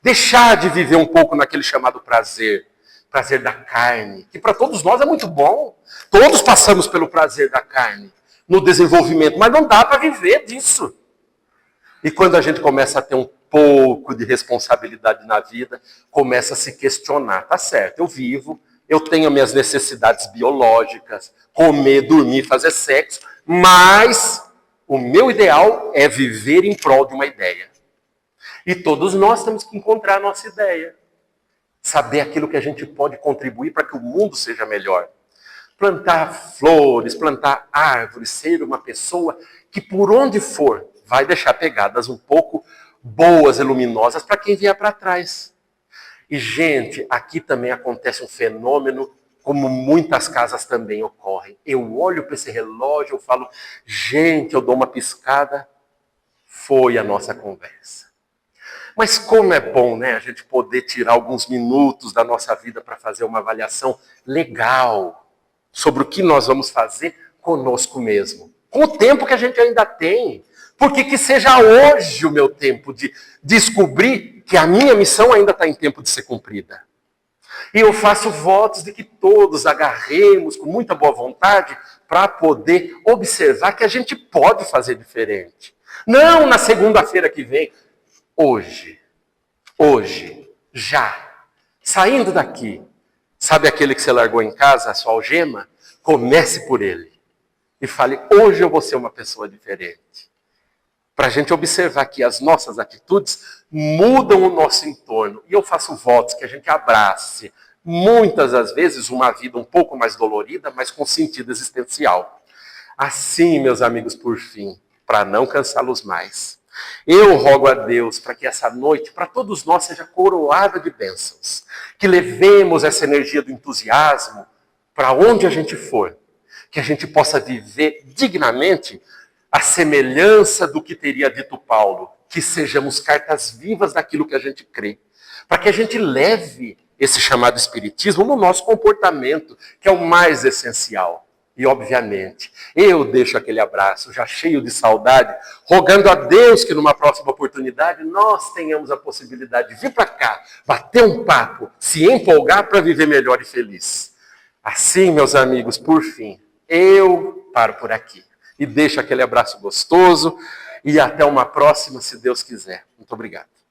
Deixar de viver um pouco naquele chamado prazer, prazer da carne, que para todos nós é muito bom. Todos passamos pelo prazer da carne, no desenvolvimento, mas não dá para viver disso. E quando a gente começa a ter um pouco de responsabilidade na vida, começa a se questionar. Tá certo, eu vivo, eu tenho minhas necessidades biológicas, comer, dormir, fazer sexo, mas o meu ideal é viver em prol de uma ideia. E todos nós temos que encontrar a nossa ideia. Saber aquilo que a gente pode contribuir para que o mundo seja melhor. Plantar flores, plantar árvores, ser uma pessoa que por onde for vai deixar pegadas um pouco boas e luminosas para quem vier para trás. E, gente, aqui também acontece um fenômeno como muitas casas também ocorrem. Eu olho para esse relógio, eu falo, gente, eu dou uma piscada, foi a nossa conversa. Mas como é bom, né, a gente poder tirar alguns minutos da nossa vida para fazer uma avaliação legal sobre o que nós vamos fazer conosco mesmo. Com o tempo que a gente ainda tem. Porque que seja hoje o meu tempo de descobrir que a minha missão ainda está em tempo de ser cumprida. E eu faço votos de que todos agarremos com muita boa vontade para poder observar que a gente pode fazer diferente. Não na segunda-feira que vem. Hoje, já, saindo daqui, sabe aquele que você largou em casa, a sua algema? Comece por ele. E fale, hoje eu vou ser uma pessoa diferente. Para a gente observar que as nossas atitudes mudam o nosso entorno. E eu faço votos que a gente abrace, muitas das vezes, uma vida um pouco mais dolorida, mas com sentido existencial. Assim, meus amigos, por fim, para não cansá-los mais, eu rogo a Deus para que essa noite, para todos nós, seja coroada de bênçãos. Que levemos essa energia do entusiasmo para onde a gente for. Que a gente possa viver dignamente a semelhança do que teria dito Paulo. Que sejamos cartas vivas daquilo que a gente crê. Para que a gente leve esse chamado espiritismo no nosso comportamento, que é o mais essencial. E, obviamente, eu deixo aquele abraço já cheio de saudade, rogando a Deus que numa próxima oportunidade nós tenhamos a possibilidade de vir para cá, bater um papo, se empolgar para viver melhor e feliz. Assim, meus amigos, por fim, eu paro por aqui e deixo aquele abraço gostoso e até uma próxima, se Deus quiser. Muito obrigado.